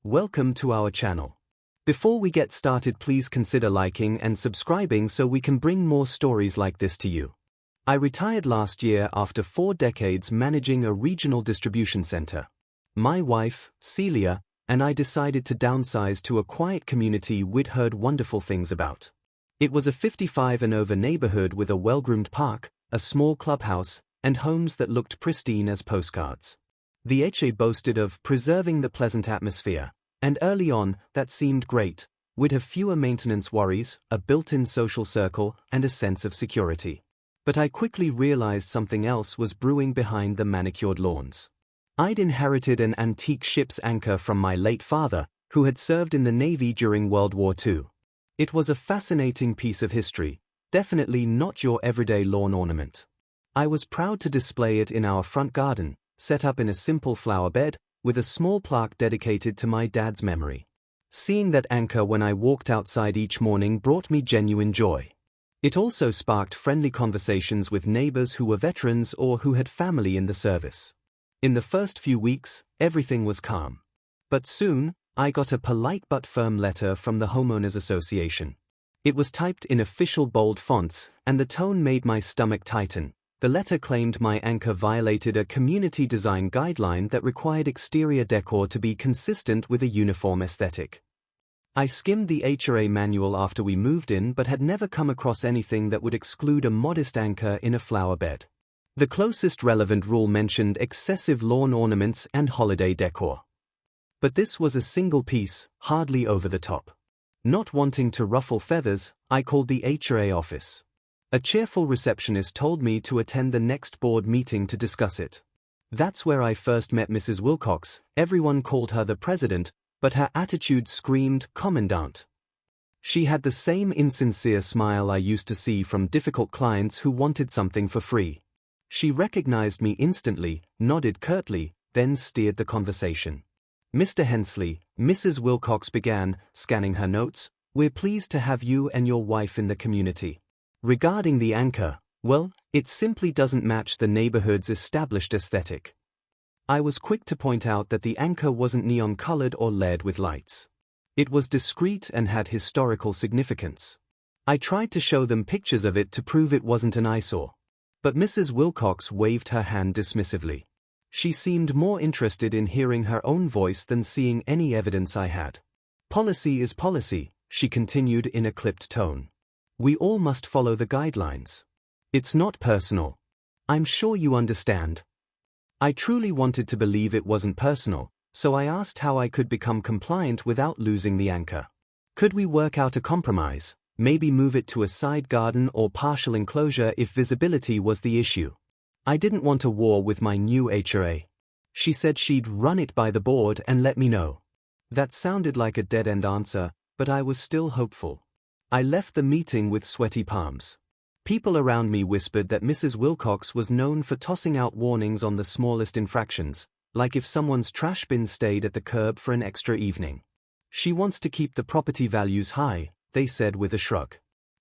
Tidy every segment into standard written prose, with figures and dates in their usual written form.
Welcome to our channel. Before we get started, please consider liking and subscribing so we can bring more stories like this to you. I retired last year after 4 decades managing a regional distribution center. My wife, Celia, and I decided to downsize to a quiet community we'd heard wonderful things about. It was a 55 and over neighborhood with a well-groomed park, a small clubhouse, and homes that looked pristine as postcards. The HOA boasted of preserving the pleasant atmosphere, and early on, that seemed great. We'd have fewer maintenance worries, a built-in social circle, and a sense of security. But I quickly realized something else was brewing behind the manicured lawns. I'd inherited an antique ship's anchor from my late father, who had served in the Navy during World War II. It was a fascinating piece of history, definitely not your everyday lawn ornament. I was proud to display it in our front garden, set up in a simple flower bed, with a small plaque dedicated to my dad's memory. Seeing that anchor when I walked outside each morning brought me genuine joy. It also sparked friendly conversations with neighbors who were veterans or who had family in the service. In the first few weeks, everything was calm. But soon, I got a polite but firm letter from the Homeowners Association. It was typed in official bold fonts, and the tone made my stomach tighten. The letter claimed my anchor violated a community design guideline that required exterior decor to be consistent with a uniform aesthetic. I skimmed the HOA manual after we moved in but had never come across anything that would exclude a modest anchor in a flower bed. The closest relevant rule mentioned excessive lawn ornaments and holiday decor. But this was a single piece, hardly over the top. Not wanting to ruffle feathers, I called the HOA office. A cheerful receptionist told me to attend the next board meeting to discuss it. That's where I first met Mrs. Wilcox. Everyone called her the president, but her attitude screamed commandant. She had the same insincere smile I used to see from difficult clients who wanted something for free. She recognized me instantly, nodded curtly, then steered the conversation. Mr. Hensley, Mrs. Wilcox began, scanning her notes, "We're pleased to have you and your wife in the community. Regarding the anchor, well, it simply doesn't match the neighborhood's established aesthetic." I was quick to point out that the anchor wasn't neon-colored or LED with lights. It was discreet and had historical significance. I tried to show them pictures of it to prove it wasn't an eyesore. But Mrs. Wilcox waved her hand dismissively. She seemed more interested in hearing her own voice than seeing any evidence I had. "Policy is policy," she continued in a clipped tone. "We all must follow the guidelines. It's not personal. I'm sure you understand." I truly wanted to believe it wasn't personal, so I asked how I could become compliant without losing the anchor. Could we work out a compromise, maybe move it to a side garden or partial enclosure if visibility was the issue? I didn't want a war with my new HOA. She said she'd run it by the board and let me know. That sounded like a dead-end answer, but I was still hopeful. I left the meeting with sweaty palms. People around me whispered that Mrs. Wilcox was known for tossing out warnings on the smallest infractions, like if someone's trash bin stayed at the curb for an extra evening. "She wants to keep the property values high," they said with a shrug.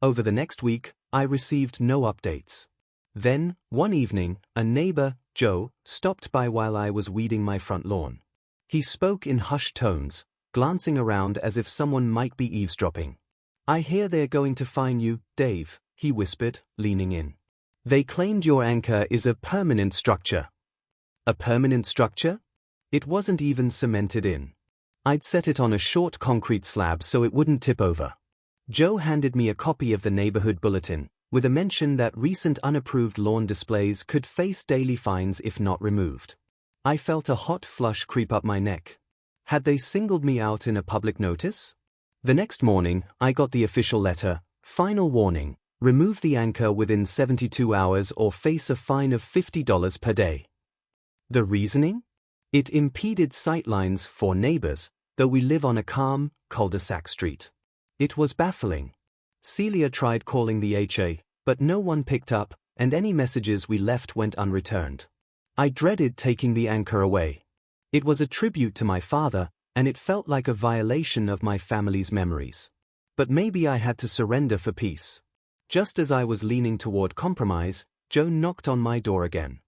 Over the next week, I received no updates. Then, one evening, a neighbor, Joe, stopped by while I was weeding my front lawn. He spoke in hushed tones, glancing around as if someone might be eavesdropping. "I hear they're going to fine you, Dave," he whispered, leaning in. "They claimed your anchor is a permanent structure." A permanent structure? It wasn't even cemented in. I'd set it on a short concrete slab so it wouldn't tip over. Joe handed me a copy of the neighborhood bulletin, with a mention that recent unapproved lawn displays could face daily fines if not removed. I felt a hot flush creep up my neck. Had they singled me out in a public notice? The next morning, I got the official letter, "Final warning, remove the anchor within 72 hours or face a fine of $50 per day." The reasoning? It impeded sightlines for neighbors, though we live on a calm, cul-de-sac street. It was baffling. Celia tried calling the HOA, but no one picked up, and any messages we left went unreturned. I dreaded taking the anchor away. It was a tribute to my father, and it felt like a violation of my family's memories. But maybe I had to surrender for peace. Just as I was leaning toward compromise, Joe knocked on my door again.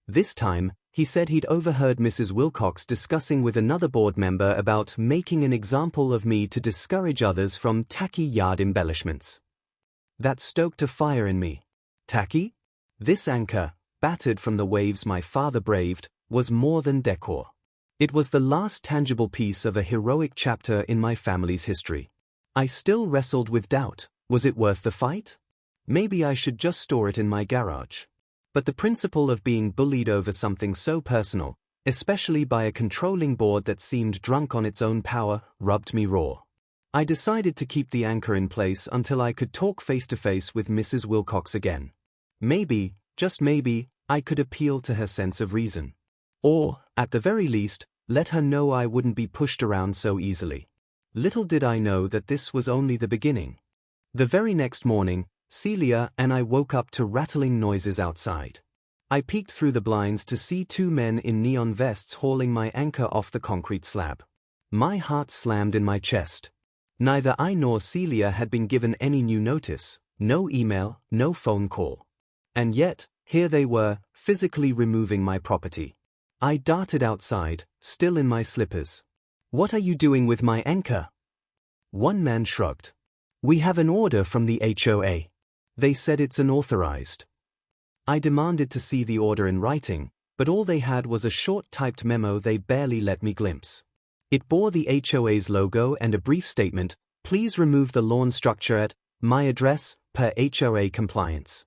This time, He said he'd overheard Mrs. Wilcox discussing with another board member about making an example of me to discourage others from tacky yard embellishments. That stoked a fire in me. Tacky? This anchor, battered from the waves my father braved, was more than decor. It was the last tangible piece of a heroic chapter in my family's history. I still wrestled with doubt. Was it worth the fight? Maybe I should just store it in my garage. But the principle of being bullied over something so personal, especially by a controlling board that seemed drunk on its own power, rubbed me raw. I decided to keep the anchor in place until I could talk face-to-face with Mrs. Wilcox again. Maybe, just maybe, I could appeal to her sense of reason. Or, at the very least, let her know I wouldn't be pushed around so easily. Little did I know that this was only the beginning. The very next morning, Celia and I woke up to rattling noises outside. I peeked through the blinds to see two men in neon vests hauling my anchor off the concrete slab. My heart slammed in my chest. Neither I nor Celia had been given any new notice, no email, no phone call. And yet, here they were, physically removing my property. I darted outside, still in my slippers. "What are you doing with my anchor?" One man shrugged. "We have an order from the HOA. They said it's unauthorized." I demanded to see the order in writing, but all they had was a short typed memo they barely let me glimpse. It bore the HOA's logo and a brief statement, "Please remove the lawn structure at my address, per HOA compliance."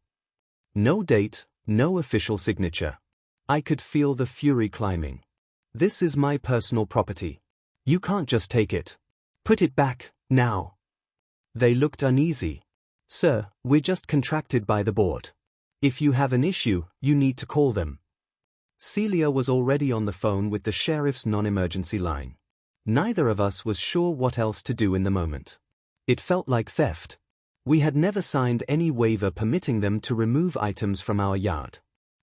No date, no official signature. I could feel the fury climbing. "This is my personal property. You can't just take it. Put it back, now." They looked uneasy. "Sir, we're just contracted by the board. If you have an issue, you need to call them." Celia was already on the phone with the sheriff's non-emergency line. Neither of us was sure what else to do in the moment. It felt like theft. We had never signed any waiver permitting them to remove items from our yard.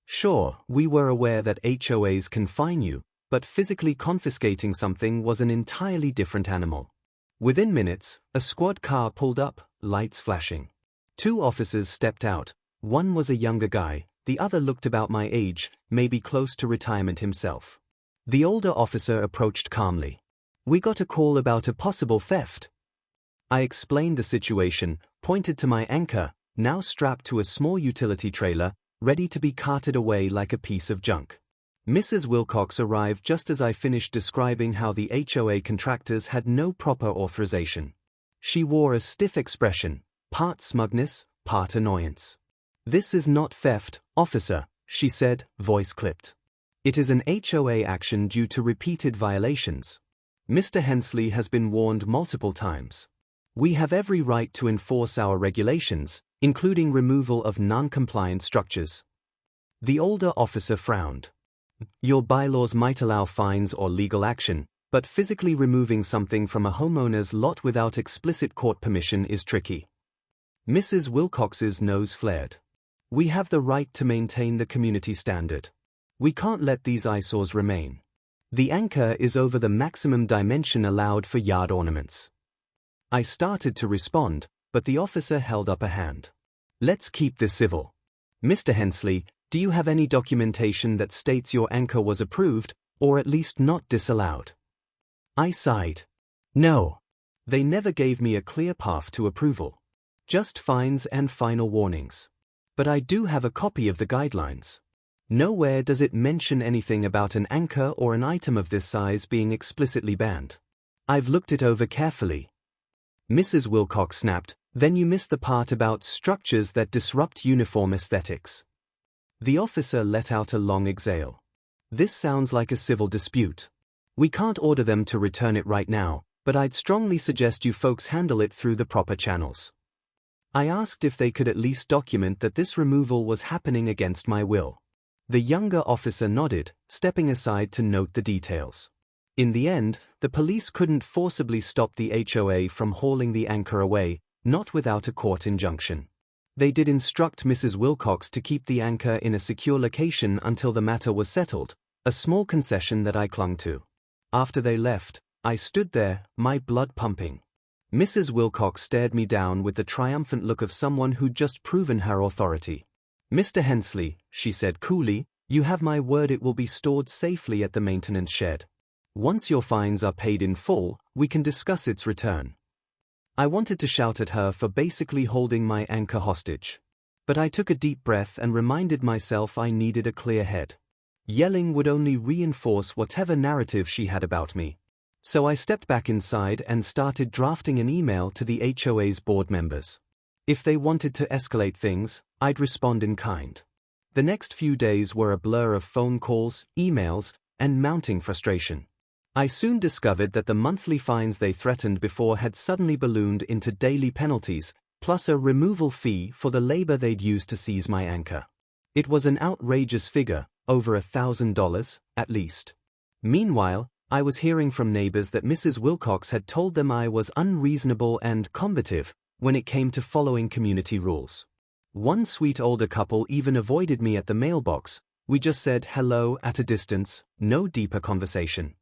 Sure, we were aware that HOAs can fine you, but physically confiscating something was an entirely different animal. Within minutes, a squad car pulled up, lights flashing. Two officers stepped out. One was a younger guy, the other looked about my age, maybe close to retirement himself. The older officer approached calmly. "We got a call about a possible theft." I explained the situation, pointed to my anchor, now strapped to a small utility trailer, ready to be carted away like a piece of junk. Mrs. Wilcox arrived just as I finished describing how the HOA contractors had no proper authorization. She wore a stiff expression, part smugness, part annoyance. "This is not theft, officer," she said, voice clipped. "It is an HOA action due to repeated violations. Mr. Hensley has been warned multiple times. We have every right to enforce our regulations, including removal of non-compliant structures." The older officer frowned. "Your bylaws might allow fines or legal action, but physically removing something from a homeowner's lot without explicit court permission is tricky." Mrs. Wilcox's nose flared. "We have the right to maintain the community standard. We can't let these eyesores remain. The anchor is over the maximum dimension allowed for yard ornaments." I started to respond, but the officer held up a hand. "Let's keep this civil. Mr. Hensley, do you have any documentation that states your anchor was approved, or at least not disallowed?" I sighed. "No. They never gave me a clear path to approval. Just fines and final warnings. But I do have a copy of the guidelines. Nowhere does it mention anything about an anchor or an item of this size being explicitly banned. I've looked it over carefully." Mrs. Wilcox snapped, "Then you missed the part about structures that disrupt uniform aesthetics." The officer let out a long exhale. "This sounds like a civil dispute. We can't order them to return it right now, but I'd strongly suggest you folks handle it through the proper channels." I asked if they could at least document that this removal was happening against my will. The younger officer nodded, stepping aside to note the details. In the end, the police couldn't forcibly stop the HOA from hauling the anchor away, not without a court injunction. They did instruct Mrs. Wilcox to keep the anchor in a secure location until the matter was settled, a small concession that I clung to. After they left, I stood there, my blood pumping. Mrs. Wilcox stared me down with the triumphant look of someone who'd just proven her authority. "Mr. Hensley," she said coolly, You have my word it will be stored safely at the maintenance shed. Once your fines are paid in full, we can discuss its return. I wanted to shout at her for basically holding my anchor hostage. But I took a deep breath and reminded myself I needed a clear head. Yelling would only reinforce whatever narrative she had about me. So I stepped back inside and started drafting an email to the HOA's board members. If they wanted to escalate things, I'd respond in kind. The next few days were a blur of phone calls, emails, and mounting frustration. I soon discovered that the monthly fines they threatened before had suddenly ballooned into daily penalties, plus a removal fee for the labor they'd used to seize my anchor. It was an outrageous figure, over $1,000, at least. Meanwhile, I was hearing from neighbors that Mrs. Wilcox had told them I was unreasonable and combative when it came to following community rules. One sweet older couple even avoided me at the mailbox. We just said hello at a distance, no deeper conversation.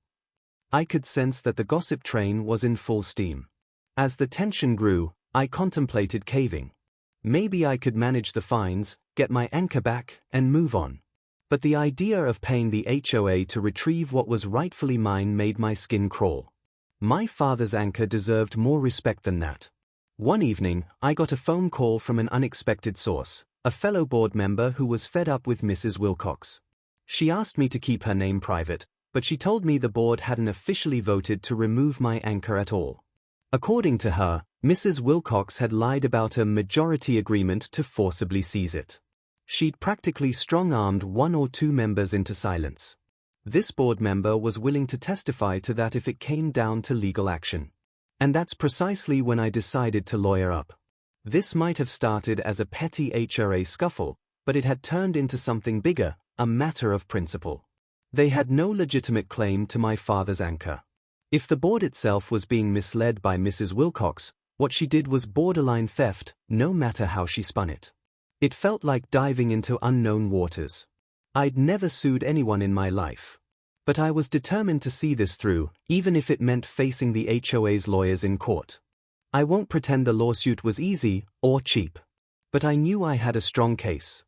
I could sense that the gossip train was in full steam. As the tension grew, I contemplated caving. Maybe I could manage the fines, get my anchor back, and move on. But the idea of paying the HOA to retrieve what was rightfully mine made my skin crawl. My father's anchor deserved more respect than that. One evening, I got a phone call from an unexpected source, a fellow board member who was fed up with Mrs. Wilcox. She asked me to keep her name private, but she told me the board hadn't officially voted to remove my anchor at all. According to her, Mrs. Wilcox had lied about a majority agreement to forcibly seize it. She'd practically strong-armed one or two members into silence. This board member was willing to testify to that if it came down to legal action. And that's precisely when I decided to lawyer up. This might have started as a petty HRA scuffle, but it had turned into something bigger, a matter of principle. They had no legitimate claim to my father's anchor. If the board itself was being misled by Mrs. Wilcox, what she did was borderline theft, no matter how she spun it. It felt like diving into unknown waters. I'd never sued anyone in my life. But I was determined to see this through, even if it meant facing the HOA's lawyers in court. I won't pretend the lawsuit was easy or cheap. But I knew I had a strong case.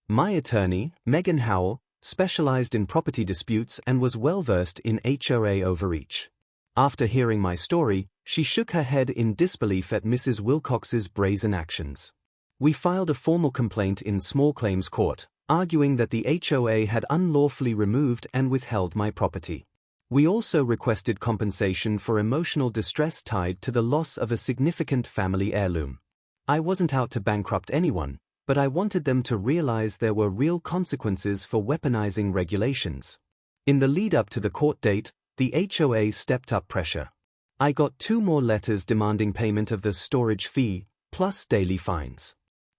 My attorney, Megan Howell, specialized in property disputes and was well-versed in HOA overreach. After hearing my story, she shook her head in disbelief at Mrs. Wilcox's brazen actions. We filed a formal complaint in small claims court, arguing that the HOA had unlawfully removed and withheld my property. We also requested compensation for emotional distress tied to the loss of a significant family heirloom. I wasn't out to bankrupt anyone, but I wanted them to realize there were real consequences for weaponizing regulations. In the lead-up to the court date, the HOA stepped up pressure. I got 2 more letters demanding payment of the storage fee, plus daily fines.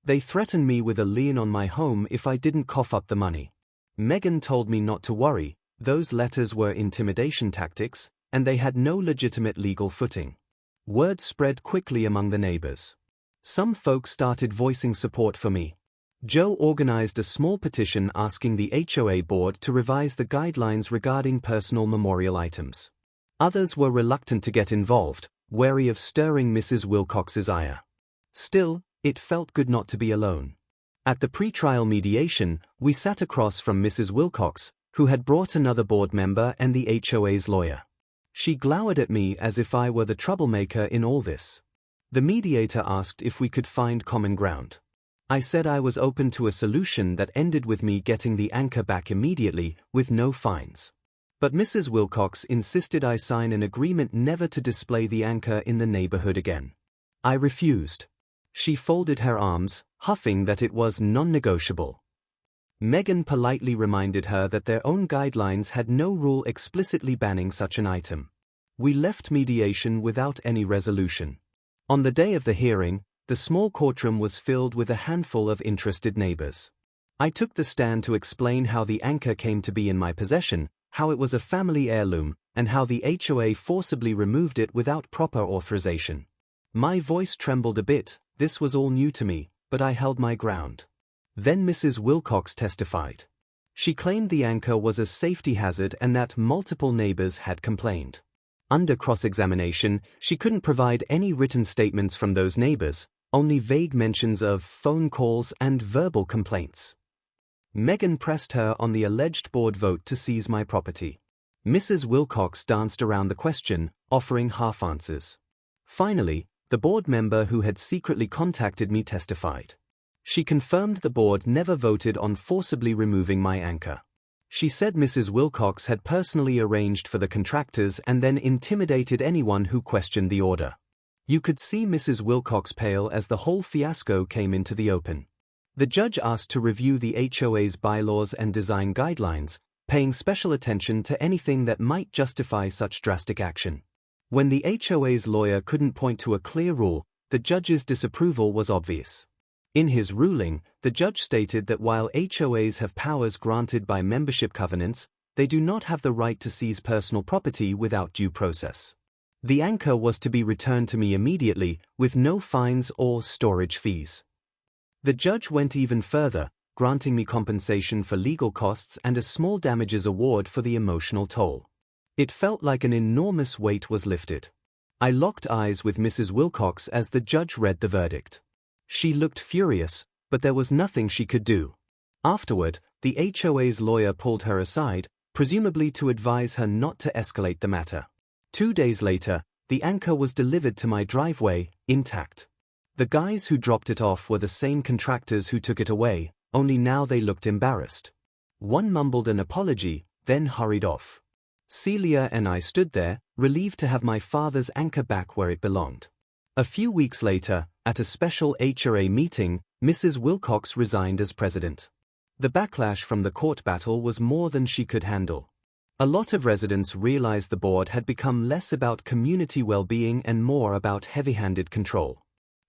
They threatened me with a lien on my home if I didn't cough up the money. Megan told me not to worry, those letters were intimidation tactics, and they had no legitimate legal footing. Word spread quickly among the neighbors. Some folks started voicing support for me. Joe organized a small petition asking the HOA board to revise the guidelines regarding personal memorial items. Others were reluctant to get involved, wary of stirring Mrs. Wilcox's ire. Still, it felt good not to be alone. At the pre-trial mediation, we sat across from Mrs. Wilcox, who had brought another board member and the HOA's lawyer. She glowered at me as if I were the troublemaker in all this. The mediator asked if we could find common ground. I said I was open to a solution that ended with me getting the anchor back immediately, with no fines. But Mrs. Wilcox insisted I sign an agreement never to display the anchor in the neighborhood again. I refused. She folded her arms, huffing that it was non-negotiable. Megan politely reminded her that their own guidelines had no rule explicitly banning such an item. We left mediation without any resolution. On the day of the hearing, the small courtroom was filled with a handful of interested neighbors. I took the stand to explain how the anchor came to be in my possession, how it was a family heirloom, and how the HOA forcibly removed it without proper authorization. My voice trembled a bit. This was all new to me, but I held my ground. Then Mrs. Wilcox testified. She claimed the anchor was a safety hazard and that multiple neighbors had complained. Under cross-examination, she couldn't provide any written statements from those neighbors, only vague mentions of phone calls and verbal complaints. Megan pressed her on the alleged board vote to seize my property. Mrs. Wilcox danced around the question, offering half answers. Finally, the board member who had secretly contacted me testified. She confirmed the board never voted on forcibly removing my anchor. She said Mrs. Wilcox had personally arranged for the contractors and then intimidated anyone who questioned the order. You could see Mrs. Wilcox pale as the whole fiasco came into the open. The judge asked to review the HOA's bylaws and design guidelines, paying special attention to anything that might justify such drastic action. When the HOA's lawyer couldn't point to a clear rule, the judge's disapproval was obvious. In his ruling, the judge stated that while HOAs have powers granted by membership covenants, they do not have the right to seize personal property without due process. The anchor was to be returned to me immediately, with no fines or storage fees. The judge went even further, granting me compensation for legal costs and a small damages award for the emotional toll. It felt like an enormous weight was lifted. I locked eyes with Mrs. Wilcox as the judge read the verdict. She looked furious, but there was nothing she could do. Afterward, the HOA's lawyer pulled her aside, presumably to advise her not to escalate the matter. 2 days later, the anchor was delivered to my driveway, intact. The guys who dropped it off were the same contractors who took it away, only now they looked embarrassed. One mumbled an apology, then hurried off. Celia and I stood there, relieved to have my father's anchor back where it belonged. A few weeks later, at a special HOA meeting, Mrs. Wilcox resigned as president. The backlash from the court battle was more than she could handle. A lot of residents realized the board had become less about community well-being and more about heavy-handed control.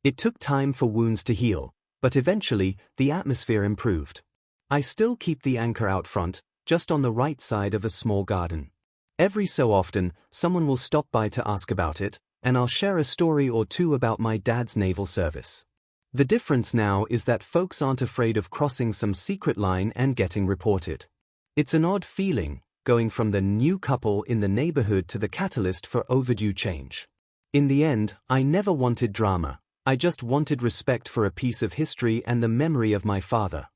It took time for wounds to heal, but eventually, the atmosphere improved. I still keep the anchor out front, just on the right side of a small garden. Every so often, someone will stop by to ask about it, and I'll share a story or two about my dad's naval service. The difference now is that folks aren't afraid of crossing some secret line and getting reported. It's an odd feeling, going from the new couple in the neighborhood to the catalyst for overdue change. In the end, I never wanted drama. I just wanted respect for a piece of history and the memory of my father.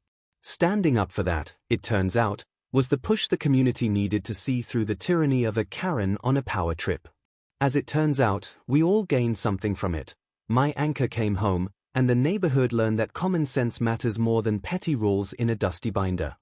Standing up for that, it turns out, was the push the community needed to see through the tyranny of a Karen on a power trip. As it turns out, we all gained something from it. My anchor came home, and the neighborhood learned that common sense matters more than petty rules in a dusty binder.